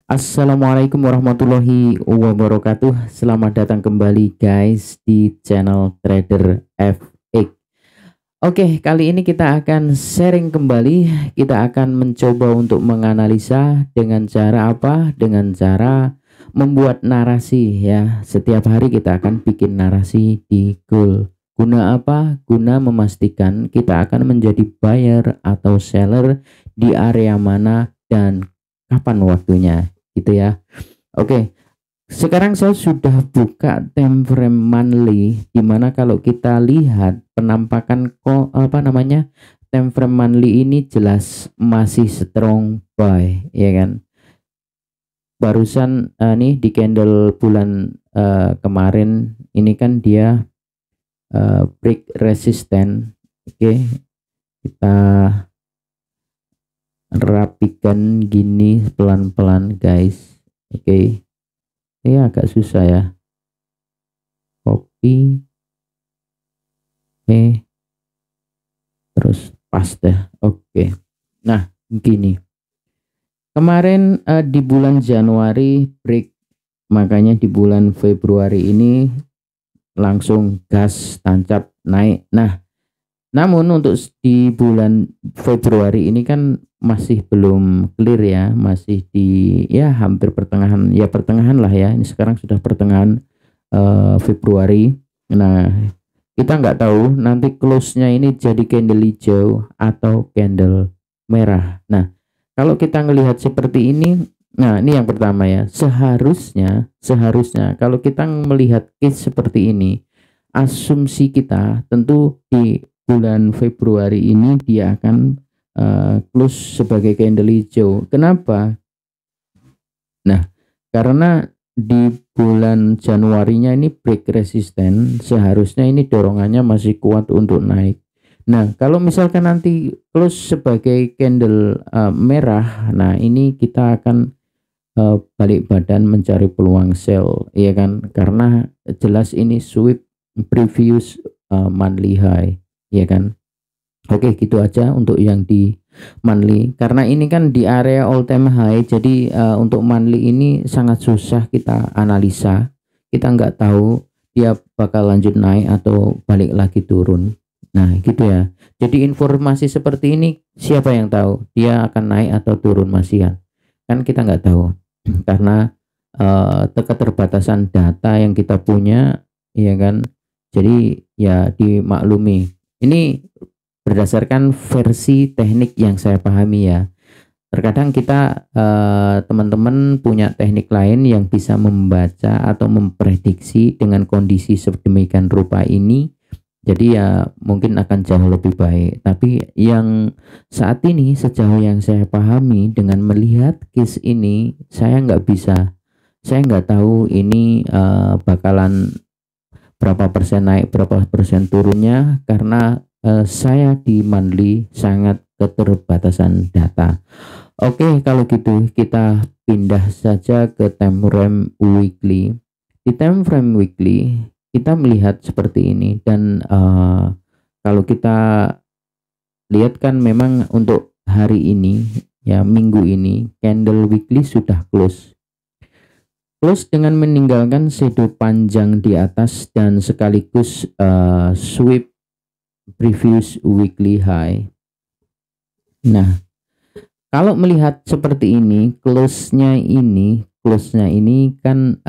Assalamualaikum warahmatullahi wabarakatuh. Selamat datang kembali guys di channel Trader FX. Oke, kali ini kita akan sharing kembali. Kita akan mencoba untuk menganalisa dengan cara apa? Dengan cara membuat narasi ya. Setiap hari kita akan bikin narasi di goal. Guna apa? Guna memastikan kita akan menjadi buyer atau seller di area mana dan kapan waktunya gitu ya. Oke, sekarang saya sudah buka time frame monthly, dimana kalau kita lihat penampakan time frame monthly ini jelas masih strong buy ya kan. Barusan nih di candle bulan kemarin ini kan dia break resisten. Oke, kita rapikan gini pelan-pelan guys. Oke, ini agak susah ya, copy terus paste. Oke, nah gini kemarin di bulan Januari break, makanya di bulan Februari ini langsung gas tancap naik. Nah, namun untuk di bulan Februari ini kan masih belum clear ya, masih di ya hampir pertengahan lah ya. Ini sekarang sudah pertengahan Februari. Nah, kita nggak tahu nanti close-nya ini jadi candle hijau atau candle merah. Nah, kalau kita melihat seperti ini, nah ini yang pertama ya, seharusnya kalau kita melihat case seperti ini, asumsi kita tentu di bulan Februari ini dia akan close sebagai candle hijau. Kenapa? Nah, karena di bulan Januarinya ini break resisten, seharusnya ini dorongannya masih kuat untuk naik. Nah, kalau misalkan nanti close sebagai candle merah, nah ini kita akan balik badan mencari peluang sell ya kan, karena jelas ini sweep previous monthly high ya kan. Oke, gitu aja untuk yang di monthly, karena ini kan di area all time high. Jadi untuk monthly ini sangat susah kita analisa, kita nggak tahu dia bakal lanjut naik atau balik lagi turun. Nah gitu ya, jadi informasi seperti ini siapa yang tahu dia akan naik atau turun masihan, kan kita nggak tahu karena keterbatasan data yang kita punya ya kan. Jadi ya dimaklumi, ini berdasarkan versi teknik yang saya pahami ya. Terkadang kita teman-teman punya teknik lain yang bisa membaca atau memprediksi dengan kondisi sedemikian rupa ini, jadi ya mungkin akan jauh lebih baik. Tapi yang saat ini sejauh yang saya pahami dengan melihat case ini, saya nggak tahu ini bakalan berapa persen naik berapa persen turunnya, karena saya di monthly sangat keterbatasan data. Oke, kalau gitu kita pindah saja ke time frame weekly. Di time frame weekly kita melihat seperti ini, dan kalau kita lihat kan memang untuk hari ini ya, minggu ini candle weekly sudah close dengan meninggalkan shadow panjang di atas dan sekaligus sweep previous weekly high. Nah, kalau melihat seperti ini, close-nya ini kan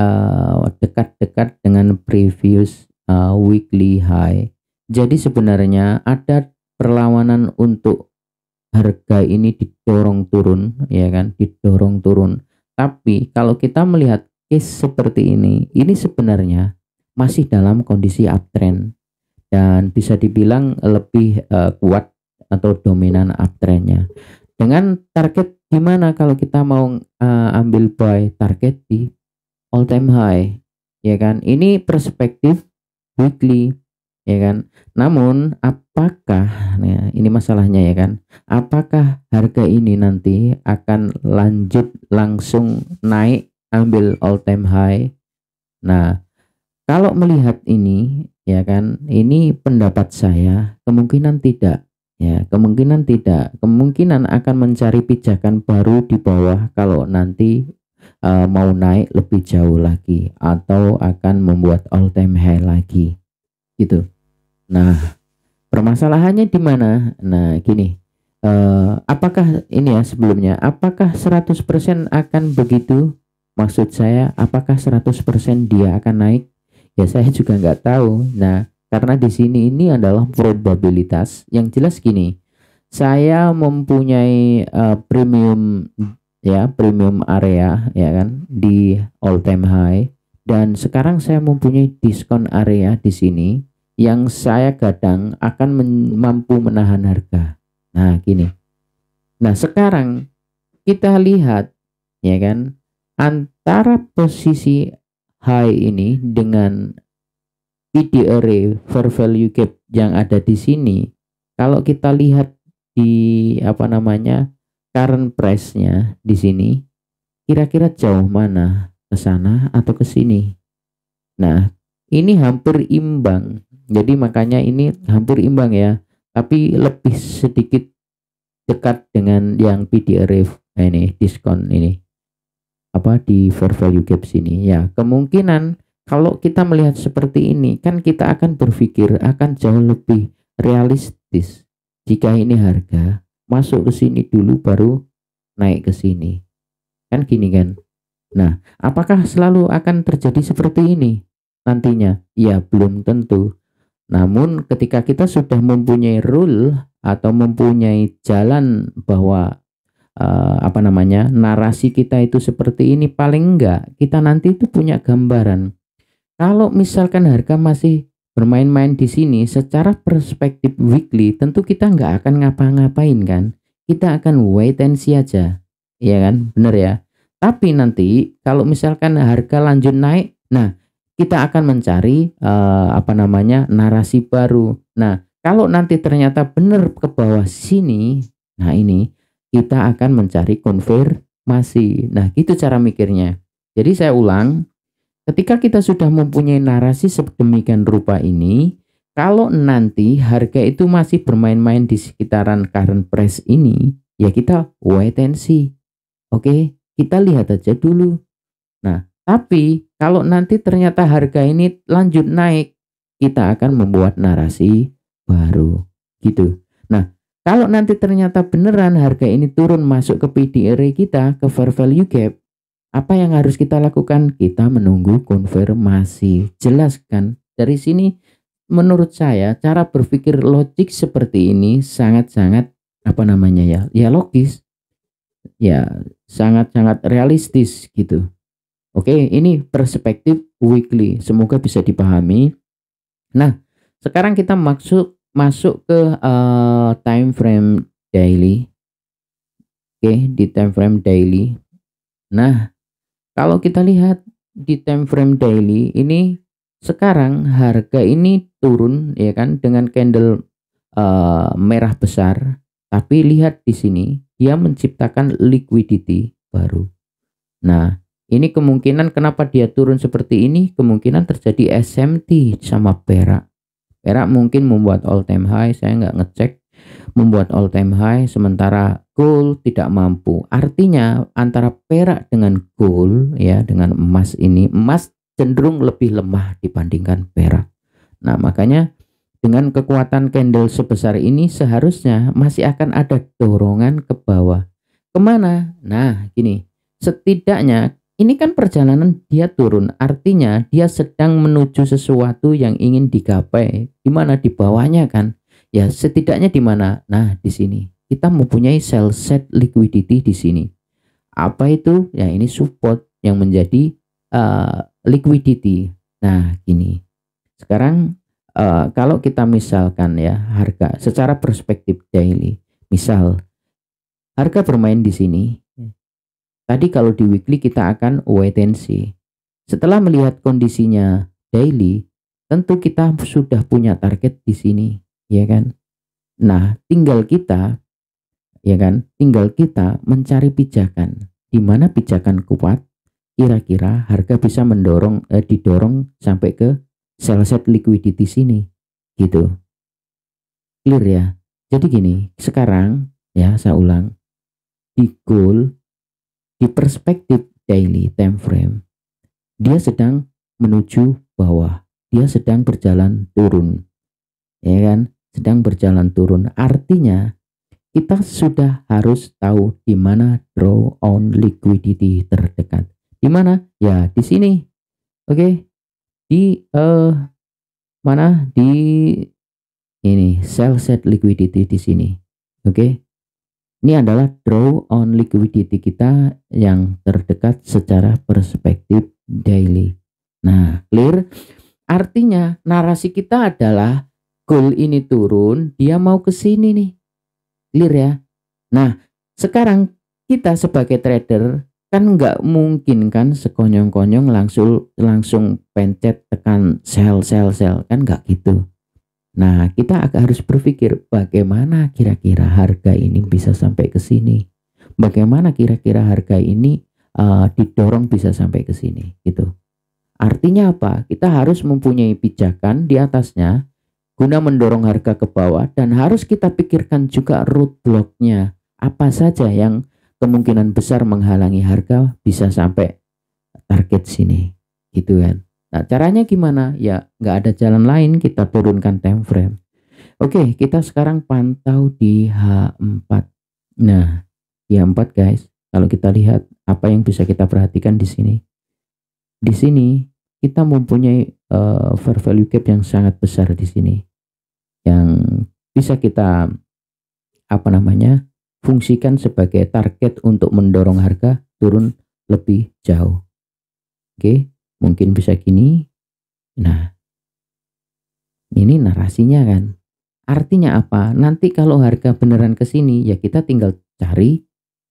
dekat-dekat dengan previous weekly high. Jadi sebenarnya ada perlawanan untuk harga ini didorong turun ya kan, didorong turun. Tapi kalau kita melihat case seperti ini sebenarnya masih dalam kondisi uptrend dan bisa dibilang lebih kuat atau dominan uptrendnya. Dengan target gimana kalau kita mau ambil buy, target di all time high ya kan. Ini perspektif weekly ya kan. Namun apakah, nah ini masalahnya ya kan, apakah harga ini nanti akan lanjut langsung naik ambil all time high? Nah, kalau melihat ini ya kan, ini pendapat saya kemungkinan tidak ya, kemungkinan akan mencari pijakan baru di bawah kalau nanti mau naik lebih jauh lagi atau akan membuat all time high lagi gitu. Nah, permasalahannya di mana? Nah, gini. Apakah ini ya sebelumnya, apakah 100% akan begitu? Maksud saya, apakah 100% dia akan naik? Ya saya juga nggak tahu. Nah, karena di sini ini adalah probabilitas. Yang jelas gini, saya mempunyai premium ya, premium area ya kan di all time high, dan sekarang saya mempunyai diskon area di sini yang saya gadang akan mampu menahan harga. Nah, gini. Nah, sekarang kita lihat ya kan antara posisi high ini dengan PD array fair value gap yang ada di sini. Kalau kita lihat di apa namanya current price-nya di sini, kira-kira jauh mana, ke sana atau ke sini? Nah, ini hampir imbang. Jadi makanya ini hampir imbang ya, tapi lebih sedikit dekat dengan yang PDRF ini diskon ini apa di fair value gap sini ya. Kemungkinan kalau kita melihat seperti ini kan kita akan berpikir akan jauh lebih realistis jika ini harga masuk ke sini dulu baru naik ke sini, kan gini kan. Nah, apakah selalu akan terjadi seperti ini nantinya? Ya belum tentu. Namun ketika kita sudah mempunyai rule atau mempunyai jalan bahwa apa namanya narasi kita itu seperti ini, paling enggak kita nanti itu punya gambaran. Kalau misalkan harga masih bermain-main di sini secara perspektif weekly, tentu kita nggak akan ngapa-ngapain kan, kita akan wait and see aja, ya kan, bener ya. Tapi nanti kalau misalkan harga lanjut naik, nah kita akan mencari apa namanya narasi baru. Nah, kalau nanti ternyata benar ke bawah sini, nah ini kita akan mencari konfirmasi. Nah, gitu cara mikirnya. Jadi saya ulang, ketika kita sudah mempunyai narasi sedemikian rupa ini, kalau nanti harga itu masih bermain-main di sekitaran current price ini, ya kita wait and see. Oke, kita lihat aja dulu. Nah, tapi kalau nanti ternyata harga ini lanjut naik, kita akan membuat narasi baru gitu. Nah, kalau nanti ternyata beneran harga ini turun masuk ke PDRA kita, ke fair value gap, apa yang harus kita lakukan? Kita menunggu konfirmasi. Jelas kan? Dari sini menurut saya cara berpikir logik seperti ini sangat-sangat apa namanya ya? Ya logis. Ya sangat-sangat realistis gitu. Oke, ini perspektif weekly. Semoga bisa dipahami. Nah, sekarang kita masuk ke time frame daily. Oke, di time frame daily. Nah, kalau kita lihat di time frame daily ini sekarang harga ini turun ya kan dengan candle merah besar, tapi lihat di sini dia menciptakan liquidity baru. Nah, ini kemungkinan kenapa dia turun seperti ini, kemungkinan terjadi SMT sama perak. Perak mungkin membuat all time high, saya nggak ngecek, membuat all time high sementara gold tidak mampu. Artinya antara perak dengan gold ya, dengan emas ini, emas cenderung lebih lemah dibandingkan perak. Nah, makanya dengan kekuatan candle sebesar ini seharusnya masih akan ada dorongan ke bawah. Kemana? Nah, gini, setidaknya ini kan perjalanan dia turun, artinya dia sedang menuju sesuatu yang ingin digapai. Di mana di bawahnya kan? Ya, setidaknya di mana? Nah, di sini. Kita mempunyai sell set liquidity di sini. Apa itu? Ya, ini support yang menjadi liquidity. Nah, gini. Sekarang kalau kita misalkan ya harga secara perspektif daily, misal harga bermain di sini. Tadi kalau di weekly kita akan wait and see. Setelah melihat kondisinya daily, tentu kita sudah punya target di sini, ya kan? Nah, tinggal kita, ya kan? Tinggal kita mencari pijakan. Di mana pijakan kuat, kira-kira harga bisa didorong sampai ke sell set liquidity sini, gitu. Clear ya? Jadi gini, sekarang ya saya ulang, di gold di perspektif daily time frame, dia sedang menuju bawah, dia sedang berjalan turun, ya kan, sedang berjalan turun. Artinya kita sudah harus tahu di mana draw on liquidity terdekat. Di mana? Ya di sini. Oke. Di mana? Di ini sell set liquidity di sini. Oke. Ini adalah draw on liquidity kita yang terdekat secara perspektif daily. Nah, clear? Artinya narasi kita adalah gold ini turun, dia mau ke sini nih. Clear ya? Nah, sekarang kita sebagai trader kan nggak mungkin kan sekonyong-konyong langsung pencet tekan sell kan nggak gitu. Nah, kita harus berpikir bagaimana kira-kira harga ini bisa sampai ke sini. Bagaimana kira-kira harga ini didorong bisa sampai ke sini gitu. Artinya apa? Kita harus mempunyai pijakan di atasnya guna mendorong harga ke bawah, dan harus kita pikirkan juga roadblocknya apa saja yang kemungkinan besar menghalangi harga bisa sampai target sini gitu kan. Nah, caranya gimana? Ya nggak ada jalan lain, kita turunkan time frame. Oke, kita sekarang pantau di H4. Nah, di H4 guys, kalau kita lihat apa yang bisa kita perhatikan di sini. Di sini kita mempunyai fair value gap yang sangat besar di sini, yang bisa kita fungsikan sebagai target untuk mendorong harga turun lebih jauh. Oke, mungkin bisa gini. Nah, ini narasinya kan. Artinya apa? Nanti kalau harga beneran ke sini, ya kita tinggal cari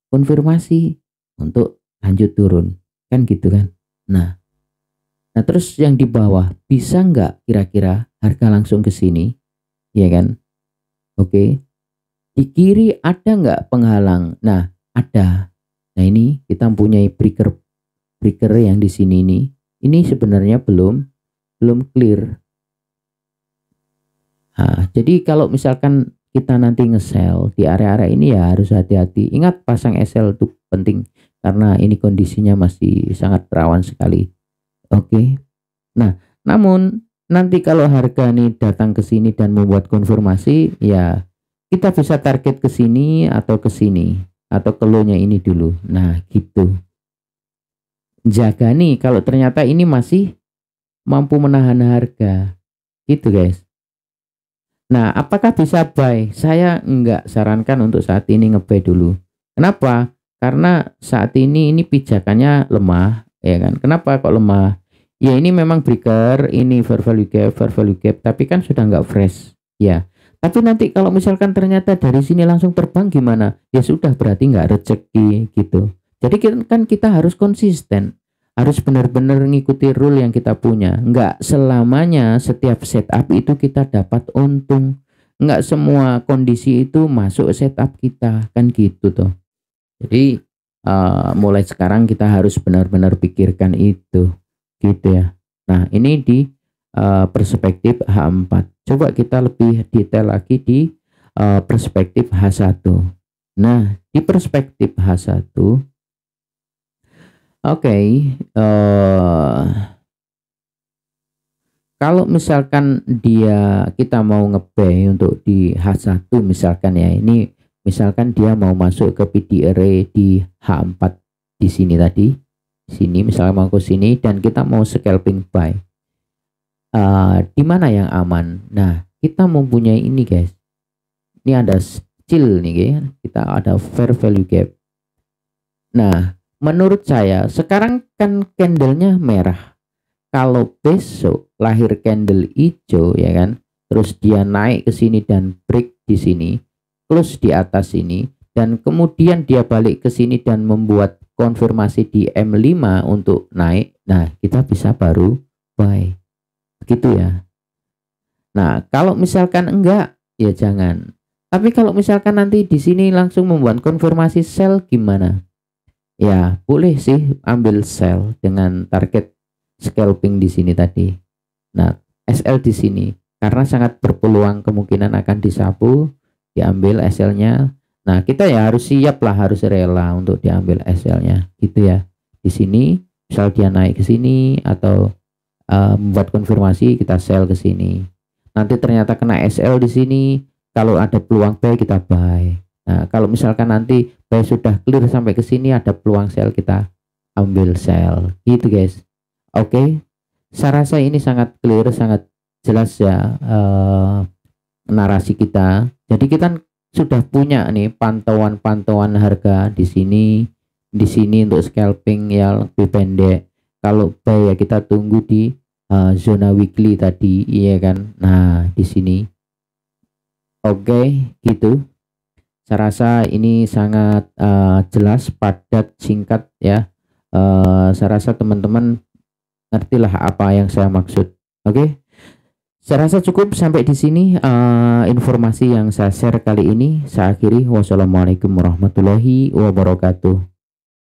konfirmasi untuk lanjut turun, kan gitu kan. Nah terus yang di bawah bisa nggak kira-kira harga langsung ke sini, ya kan? Oke. Di kiri ada nggak penghalang? Nah, ada. Nah, ini kita mempunyai breaker yang di sini nih. Ini sebenarnya belum clear. Nah, jadi kalau misalkan kita nanti nge-sell di area-area ini ya harus hati-hati. Ingat, pasang SL itu penting karena ini kondisinya masih sangat rawan sekali. Oke. Nah, namun nanti kalau harga ini datang ke sini dan membuat konfirmasi, ya kita bisa target ke sini atau ke sini atau ke low-nya ini dulu. Nah, gitu. Jaga nih kalau ternyata ini masih mampu menahan harga. Gitu, guys. Nah, apakah bisa buy? Saya enggak sarankan untuk saat ini nge-buy dulu. Kenapa? Karena saat ini pijakannya lemah, ya kan? Kenapa kok lemah? Ya ini memang breaker, ini fair value gap, tapi kan sudah nggak fresh, ya. Tapi nanti kalau misalkan ternyata dari sini langsung terbang gimana? Ya sudah, berarti nggak rezeki gitu. Jadi kan kita harus konsisten, harus benar-benar ngikuti rule yang kita punya. Nggak selamanya setiap setup itu kita dapat untung. Nggak semua kondisi itu masuk setup kita, kan gitu tuh. Jadi mulai sekarang kita harus benar-benar pikirkan itu. Gitu ya. Nah, ini di perspektif H4. Coba kita lebih detail lagi di perspektif H1. Nah, di perspektif H1, oke, kalau misalkan kita mau nge-buy untuk di H1 misalkan ya, ini misalkan dia mau masuk ke PD array di H4 di sini tadi. Sini misalnya mau ke sini dan kita mau scalping buy, di mana yang aman? Nah, kita mempunyai ini guys, ini ada chill nih guys, kita ada fair value gap. Nah, menurut saya sekarang kan candlenya merah. Kalau besok lahir candle hijau, ya kan, terus dia naik ke sini dan break di sini, close di atas sini, dan kemudian dia balik ke sini dan membuat konfirmasi di M5 untuk naik. Nah, kita bisa baru buy. Begitu ya. Nah, kalau misalkan enggak, ya jangan. Tapi kalau misalkan nanti di sini langsung membuat konfirmasi sell gimana? Ya, boleh sih ambil sell dengan target scalping di sini tadi. Nah, SL di sini karena sangat berpeluang kemungkinan akan disapu, diambil SL-nya. Nah, kita ya harus siap lah, harus rela untuk diambil SL-nya gitu ya. di sini, misal dia naik ke sini atau membuat konfirmasi, kita sell ke sini. Nanti ternyata kena SL di sini, kalau ada peluang buy kita buy. Nah, kalau misalkan nanti buy sudah clear sampai ke sini ada peluang sell, kita ambil sell. Gitu guys. Oke. Saya rasa ini sangat clear, sangat jelas ya narasi kita. Jadi kita sudah punya nih pantauan harga di sini untuk scalping yang lebih pendek. Kalau buy ya kita tunggu di zona weekly tadi, iya kan. Nah, di sini. Oke, gitu. Saya rasa ini sangat jelas, padat, singkat ya. Saya rasa teman-teman ngertilah apa yang saya maksud. Oke. Saya rasa cukup sampai di sini informasi yang saya share kali ini. Saya akhiri. Wassalamualaikum warahmatullahi wabarakatuh.